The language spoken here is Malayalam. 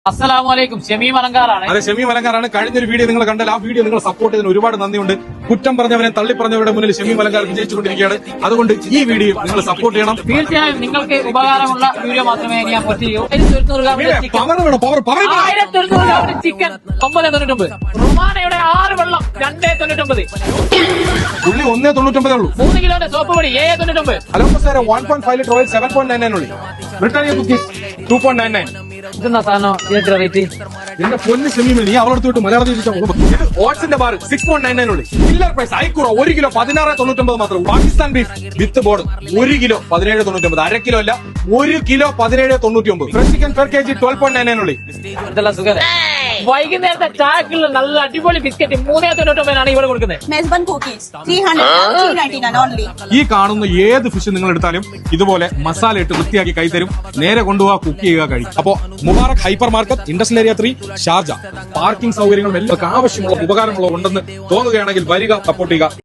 അസ്സലാമലൈക്കും. ഷമീം അലങ്കാറാണ്. അതെ, ഷമീം അലങ്കാറാണ്. കഴിഞ്ഞൊരു വീഡിയോ നിങ്ങൾ കണ്ടാൽ ആ വീഡിയോ നിങ്ങൾ സപ്പോർട്ട് ചെയ്തതിന് ഒരുപാട് നന്ദിയുണ്ട്. കുറ്റം പറഞ്ഞവരെ തള്ളിപ്പറഞ്ഞവരുടെ മുന്നിൽ ഷമീം അലങ്കാർ വിജയിച്ചുകൊണ്ടിരിക്കുകയാണ്. അതുകൊണ്ട് ഈ വീഡിയോ നിങ്ങൾ സപ്പോർട്ട് ചെയ്യണം. തീർച്ചയായും നിങ്ങൾക്ക് ഉപകാരമുള്ള വീഡിയോ മാത്രമേ ഞാൻ പോസ്റ്റ് ചെയ്യൂ. 1100 ഗ്രാം ചിക്കൻ 999. റുമാനയുടെ 6 വെള്ളം 299. ഉള്ളി 1.99 ഉള്ളൂ. 3 കിലോയുടെ സോപ്പ് പൊടി 799. ഹലോ സാറെ, 1.5 ലിറ്റർ ഓയിൽ 7.99 ഉള്ളി. Britannia cookies 2.99. ഇതെന്താ സാധനം ഇതിന്റെ റേറ്റ്? എന്റെ പൊന്ന് ഷമീമിൽ നീ അവളെടുത്തോട്ട് മലയാളത്തിൽ ഓട്സിന്റെ ബാർ 6.99 ഉള്ളി. കില്ലർ പ്രൈസ് ഐക്കൂറ 1 കിലോ 16.99 മാത്രം. പാകിസ്ഥാൻ ബീഫ് വിത്ത് ബോർഡ് 1 കിലോ 17.99. അര കിലോ അല്ല, 1 kilo 17.99. Fresh chicken per kg 12.99 ഉള്ളി. ഇതെല്ലാം സുഖം. വൈകുന്നേരത്തെ ചായക്കുള്ള നല്ല അടിപൊളി ബിസ്ക്കറ്റ് 3.99 ഇവിടെ കൊടുക്കുന്നത്. മെസ്ബൺ കുക്കീസ് 399 ഓൺലി. ഈ കാണുന്ന ഏത് ഫിഷ് നിങ്ങൾ എടുത്താലും ഇതുപോലെ മസാല ഇട്ട് വൃത്തിയാക്കി കൈ തരും. നേരെ കൊണ്ടുപോകാൻ കുക്ക് ചെയ്യുക കഴിയും. അപ്പോ Mubarak hyper market, industrial area 3, Sharjah. Parking സൗകര്യങ്ങളും എല്ലാവർക്കും ആവശ്യമുള്ള ഉപകാരമുള്ള ഉണ്ടെന്ന് തോന്നുകയാണെങ്കിൽ വരിക, സപ്പോർട്ട് ചെയ്യുക.